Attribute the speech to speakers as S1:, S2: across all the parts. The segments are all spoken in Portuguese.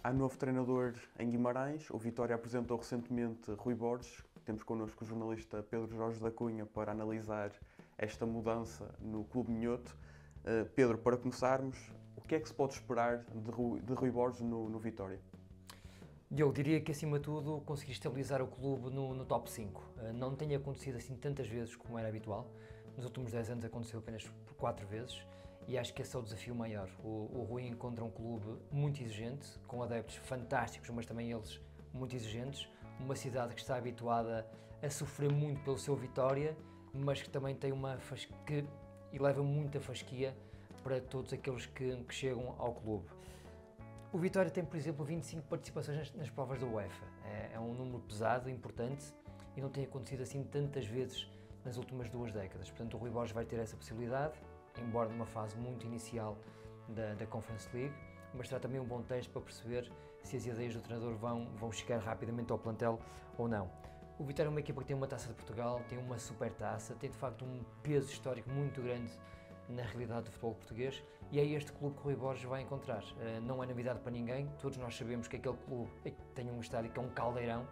S1: Há novo treinador em Guimarães. O Vitória apresentou recentemente Rui Borges. Temos connosco o jornalista Pedro Jorge da Cunha para analisar esta mudança no Clube Minhoto. Pedro, para começarmos, o que é que se pode esperar de Rui Borges no Vitória?
S2: Eu diria que, acima de tudo, conseguir estabilizar o clube no top 5. Não tem acontecido assim tantas vezes como era habitual. Nos últimos 10 anos aconteceu apenas por 4 vezes e acho que esse é o desafio maior. O Rui encontra um clube muito exigente, com adeptos fantásticos, mas também eles muito exigentes. Uma cidade que está habituada a sofrer muito pelo seu Vitória, mas que também tem que eleva muita fasquia para todos aqueles que chegam ao clube. O Vitória tem, por exemplo, 25 participações nas provas da UEFA. É um número pesado, importante e não tem acontecido assim tantas vezes nas últimas 2 décadas. Portanto, o Rui Borges vai ter essa possibilidade, embora numa fase muito inicial da Conference League, mas será também um bom teste para perceber se as ideias do treinador vão chegar rapidamente ao plantel ou não. O Vitória é uma equipa que tem uma Taça de Portugal, tem uma super taça, tem de facto um peso histórico muito grande na realidade do futebol português e é este clube que o Rui Borges vai encontrar. Não é novidade para ninguém, todos nós sabemos que aquele clube tem um estádio que é um caldeirão,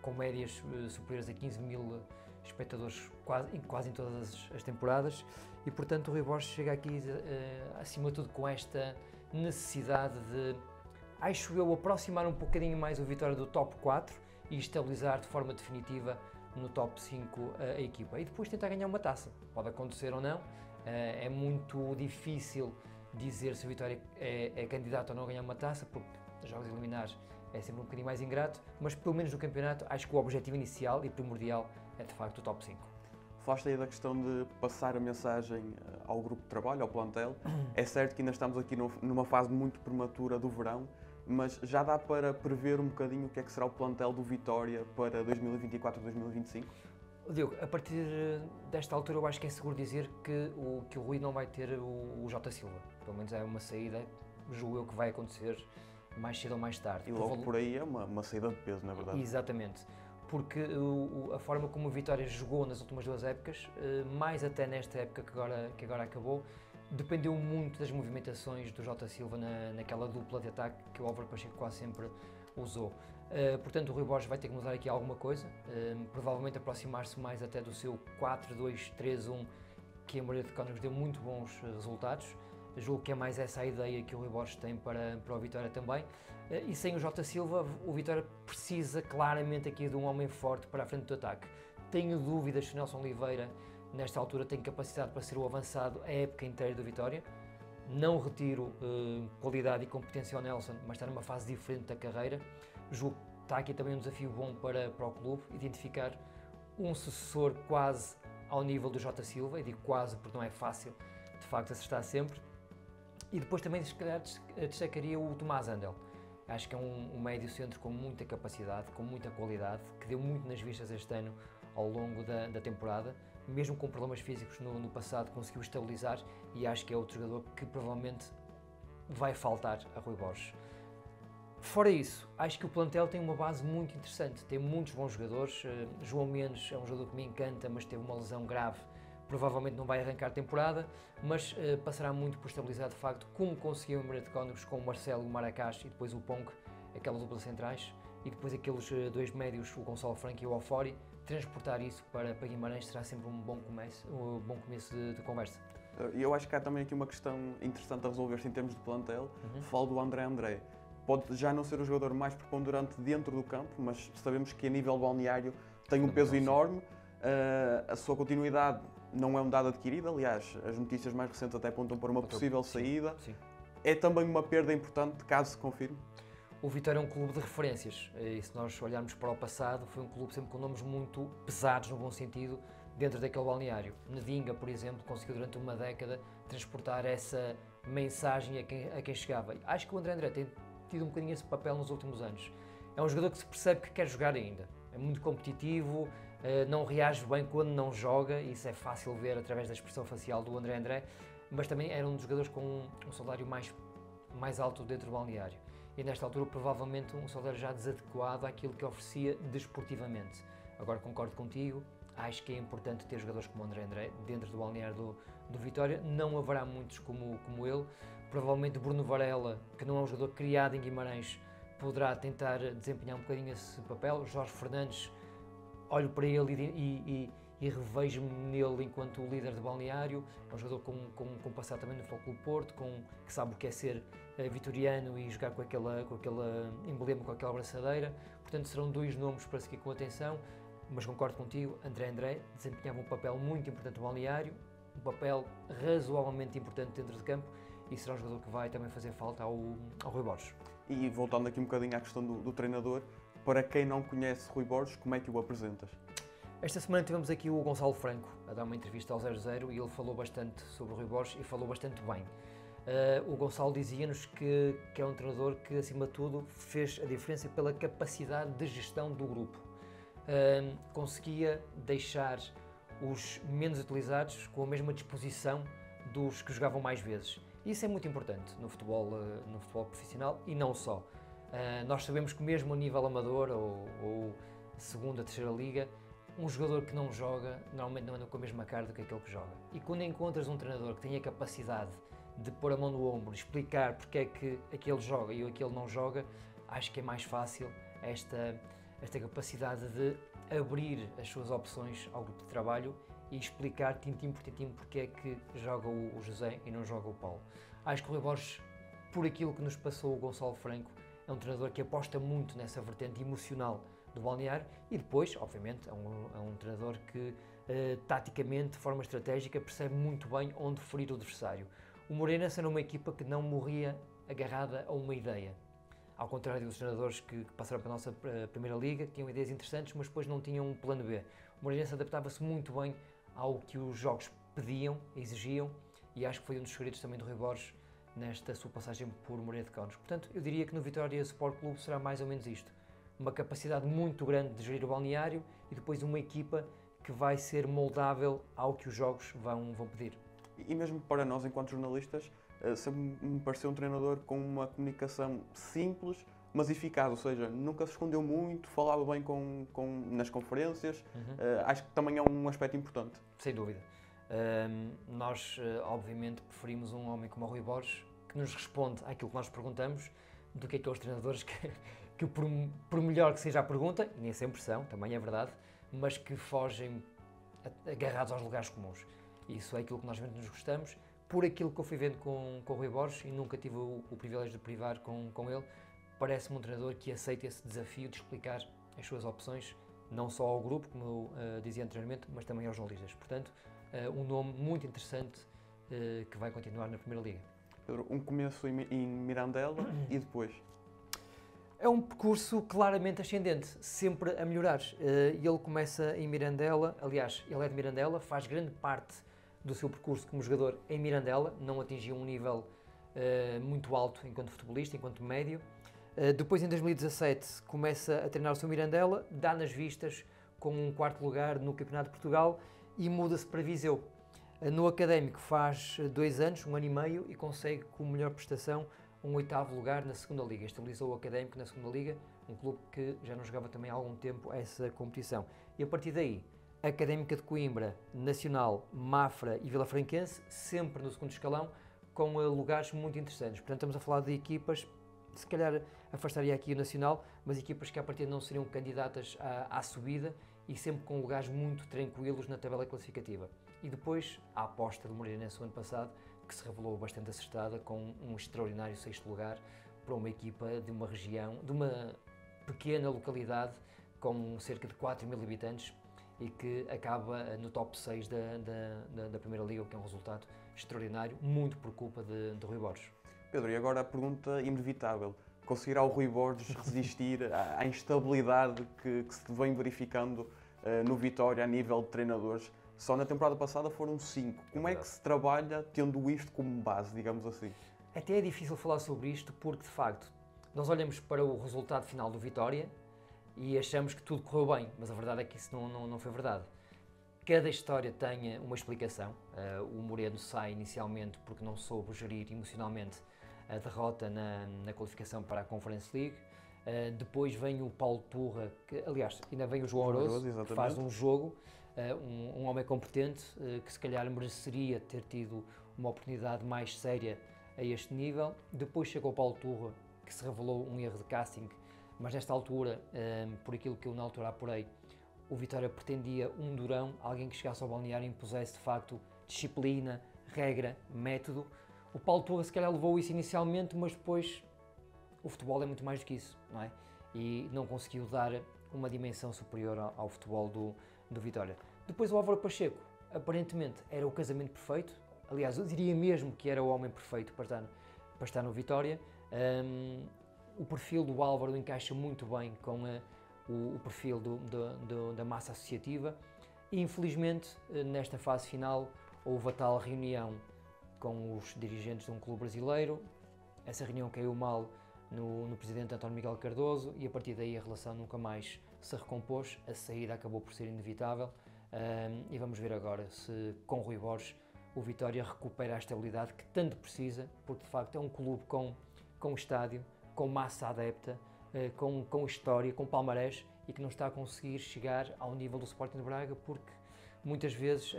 S2: com médias superiores a 15 mil espectadores quase em todas as temporadas e, portanto, o Rui Borges chega aqui, acima de tudo, com esta necessidade de, acho eu, aproximar um bocadinho mais o Vitória do top 4 e estabilizar de forma definitiva no top 5 a equipa. E depois tentar ganhar uma taça. Pode acontecer ou não. É muito difícil dizer se o Vitória é candidato ou não a ganhar uma taça, porque os jogos eliminares é sempre um bocadinho mais ingrato, mas pelo menos no campeonato acho que o objetivo inicial e primordial é de facto o top 5.
S1: Falaste aí da questão de passar a mensagem ao grupo de trabalho, ao plantel. É certo que ainda estamos aqui numa fase muito prematura do verão, mas já dá para prever um bocadinho o que é que será o plantel do Vitória para 2024-2025?
S2: Diogo, a partir desta altura eu acho que é seguro dizer que o Rui não vai ter o Jota Silva. Pelo menos é uma saída, julgo eu, que vai acontecer mais cedo ou mais tarde.
S1: E logo por aí é uma saída de peso, na verdade.
S2: Exatamente. Porque a forma como o Vitória jogou nas últimas 2 épocas, mais até nesta época que agora acabou, dependeu muito das movimentações do Jota Silva naquela dupla de ataque que o Álvaro Pacheco quase sempre usou. Portanto, o Rui Borges vai ter que mudar aqui alguma coisa, provavelmente aproximar-se mais até do seu 4-2-3-1, que a maioria de Cónigos deu muito bons resultados. Julgo que é mais essa a ideia que o Rui Borges tem para o Vitória também. E sem o Jota Silva, o Vitória precisa claramente aqui de um homem forte para a frente do ataque. Tenho dúvidas se o Nelson Oliveira, nesta altura, tem capacidade para ser o avançado a época inteira do Vitória. Não retiro qualidade e competência ao Nelson, mas está numa fase diferente da carreira. Julgo que está aqui também um desafio bom para o clube, identificar um sucessor quase ao nível do Jota Silva, e digo quase porque não é fácil, de facto, acertar sempre. E depois também, se calhar, destacaria o Tomás Andel. Acho que é um médio centro com muita capacidade, com muita qualidade, que deu muito nas vistas este ano ao longo da temporada. Mesmo com problemas físicos no passado, conseguiu estabilizar e acho que é outro jogador que provavelmente vai faltar a Rui Borges. Fora isso, acho que o plantel tem uma base muito interessante, tem muitos bons jogadores. João Mendes é um jogador que me encanta, mas teve uma lesão grave, provavelmente não vai arrancar a temporada, mas passará muito por estabilizar de facto, como conseguiu em Moreira de Cónegos com o Marcelo, o Maracás e depois o Ponk, aquela dupla centrais, e depois aqueles 2 médios, o Gonçalo Franco e o Alfori. Transportar isso para Guimarães será sempre um bom começo de conversa.
S1: E eu acho que há também aqui uma questão interessante a resolver-se em termos de plantel. Falo do André. Pode já não ser o jogador mais preponderante dentro do campo, mas sabemos que a nível balneário tem um peso enorme. A sua continuidade não é um dado adquirido, aliás, as notícias mais recentes até apontam para uma possível saída.
S2: Sim.
S1: É também uma perda importante, caso se confirme?
S2: O Vitória é um clube de referências e, se nós olharmos para o passado, foi um clube sempre com nomes muito pesados, no bom sentido, dentro daquele balneário. Nedinga, por exemplo, conseguiu durante uma década transportar essa mensagem a quem chegava. Acho que o André tem tido um bocadinho esse papel nos últimos anos. É um jogador que se percebe que quer jogar ainda. É muito competitivo, não reage bem quando não joga, isso é fácil ver através da expressão facial do André, mas também era um dos jogadores com um salário mais alto dentro do balneário. E nesta altura, provavelmente, um salário já desadequado àquilo que oferecia desportivamente. Agora concordo contigo, acho que é importante ter jogadores como o André dentro do balneário do Vitória. Não haverá muitos como ele. Provavelmente Bruno Varela, que não é um jogador criado em Guimarães, poderá tentar desempenhar um bocadinho esse papel. Jorge Fernandes, olho para ele e revejo-me nele enquanto líder de balneário. É um jogador com passado também no Futebol Clube Porto, que sabe o que é ser vitoriano e jogar com aquele emblema, com aquela abraçadeira. Portanto, serão dois nomes para seguir com atenção, mas concordo contigo, André desempenhava um papel muito importante no balneário, um papel razoavelmente importante dentro de campo, e será um jogador que vai também fazer falta ao Rui Borges.
S1: E voltando aqui um bocadinho à questão do treinador, para quem não conhece Rui Borges, como é que o apresentas?
S2: Esta semana tivemos aqui o Gonçalo Franco a dar uma entrevista ao 00 e ele falou bastante sobre o Rui Borges e falou bastante bem. O Gonçalo dizia-nos que é um treinador que, acima de tudo, fez a diferença pela capacidade de gestão do grupo. Conseguia deixar os menos utilizados com a mesma disposição dos que jogavam mais vezes. Isso é muito importante no futebol profissional e não só. Nós sabemos que mesmo a nível amador ou segunda, terceira liga, um jogador que não joga normalmente não anda com a mesma cara do que aquele que joga. E quando encontras um treinador que tem a capacidade de pôr a mão no ombro, explicar porque é que aquele joga e aquele não joga, acho que é mais fácil esta capacidade de abrir as suas opções ao grupo de trabalho e explicar tintim por tintim porque é que joga o José e não joga o Paulo. Acho que o Rui Borges, por aquilo que nos passou o Gonçalo Franco, é um treinador que aposta muito nessa vertente emocional do balneário e depois, obviamente, é um treinador que taticamente, de forma estratégica, percebe muito bem onde ferir o adversário. O Moreirense era uma equipa que não morria agarrada a uma ideia. Ao contrário dos treinadores que passaram para a nossa Primeira Liga, que tinham ideias interessantes, mas depois não tinham um plano B. O Moreirense adaptava-se muito bem ao que os jogos pediam, exigiam, e acho que foi um dos segredos também do Rui Borges nesta sua passagem por Moreira de Cónegos. Portanto, eu diria que no Vitória Sport Clube será mais ou menos isto. Uma capacidade muito grande de gerir o balneário e depois uma equipa que vai ser moldável ao que os jogos vão pedir.
S1: E mesmo para nós, enquanto jornalistas, sempre me pareceu um treinador com uma comunicação simples, mas eficaz, ou seja, nunca se escondeu muito, falava bem nas conferências, acho que também é um aspecto importante.
S2: Sem dúvida. Nós, obviamente, preferimos um homem como o Rui Borges, que nos responde àquilo que nós perguntamos, do que aqueles treinadores que por melhor que seja a pergunta, e nem sempre são, também é verdade, mas que fogem agarrados aos lugares comuns. Isso é aquilo que nós realmente nos gostamos, por aquilo que eu fui vendo com o Rui Borges, e nunca tive o privilégio de privar com ele, parece-me um treinador que aceita esse desafio de explicar as suas opções, não só ao grupo, como eu dizia anteriormente, mas também aos jornalistas. Portanto, um nome muito interessante que vai continuar na Primeira Liga.
S1: Pedro, um começo em Mirandela e depois?
S2: É um percurso claramente ascendente, sempre a melhorar. Ele começa em Mirandela, aliás, ele é de Mirandela, faz grande parte do seu percurso como jogador em Mirandela, não atingiu um nível muito alto enquanto futebolista, enquanto médio. Depois, em 2017, começa a treinar o seu Mirandela, dá nas vistas com um quarto lugar no Campeonato de Portugal e muda-se para Viseu. No Académico faz 2 anos, 1 ano e meio, e consegue, com melhor prestação, um 8º lugar na segunda Liga. Estabilizou o Académico na segunda Liga, um clube que já não jogava também há algum tempo essa competição. E a partir daí, Académica de Coimbra, Nacional, Mafra e Vilafranquense, sempre no segundo escalão, com lugares muito interessantes. Portanto, estamos a falar de equipas, se calhar afastaria aqui o Nacional, mas equipas que a partir não seriam candidatas à subida e sempre com lugares muito tranquilos na tabela classificativa. E depois, a aposta do Moreirense no ano passado, que se revelou bastante acertada, com um extraordinário 6º lugar para uma equipa de uma região, de uma pequena localidade com cerca de 4.000 habitantes e que acaba no top 6 da Primeira Liga, o que é um resultado extraordinário, muito por culpa de Rui Borges.
S1: Pedro, e agora a pergunta inevitável. Conseguirá o Rui Borges resistir à instabilidade que se vem verificando no Vitória a nível de treinadores? Só na temporada passada foram 5. Como é que se trabalha tendo isto como base, digamos assim?
S2: Até é difícil falar sobre isto porque, de facto, nós olhamos para o resultado final do Vitória e achamos que tudo correu bem, mas a verdade é que isso não foi verdade. Cada história tem uma explicação. O Moreno sai inicialmente porque não soube gerir emocionalmente a derrota na qualificação para a Conference League. Depois vem o Paulo Turra, que aliás ainda vem o João Aroso, que faz um jogo, um homem competente, que se calhar mereceria ter tido uma oportunidade mais séria a este nível. Depois chega o Paulo Turra, que se revelou um erro de casting, mas nesta altura, por aquilo que eu na altura apurei, o Vitória pretendia um Durão, alguém que chegasse ao balneário e impusesse de facto disciplina, regra, método. O Paulo Torres se calhar levou isso inicialmente, mas depois o futebol é muito mais do que isso, não é? E não conseguiu dar uma dimensão superior ao futebol do Vitória. Depois o Álvaro Pacheco, aparentemente era o casamento perfeito, aliás eu diria mesmo que era o homem perfeito para estar no Vitória. O perfil do Álvaro encaixa muito bem com o perfil da massa associativa e infelizmente nesta fase final houve a tal reunião com os dirigentes de um clube brasileiro. Essa reunião caiu mal no presidente António Miguel Cardoso e a partir daí a relação nunca mais se recompôs, a saída acabou por ser inevitável e vamos ver agora se com Rui Borges o Vitória recupera a estabilidade que tanto precisa, porque de facto é um clube com estádio, com massa adepta, com história, com palmarés e que não está a conseguir chegar ao nível do Sporting de Braga porque muitas vezes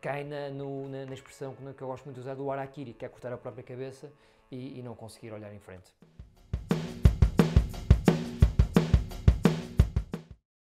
S2: cai na expressão que eu gosto muito de usar do harakiri, que é cortar a própria cabeça e não conseguir olhar em frente.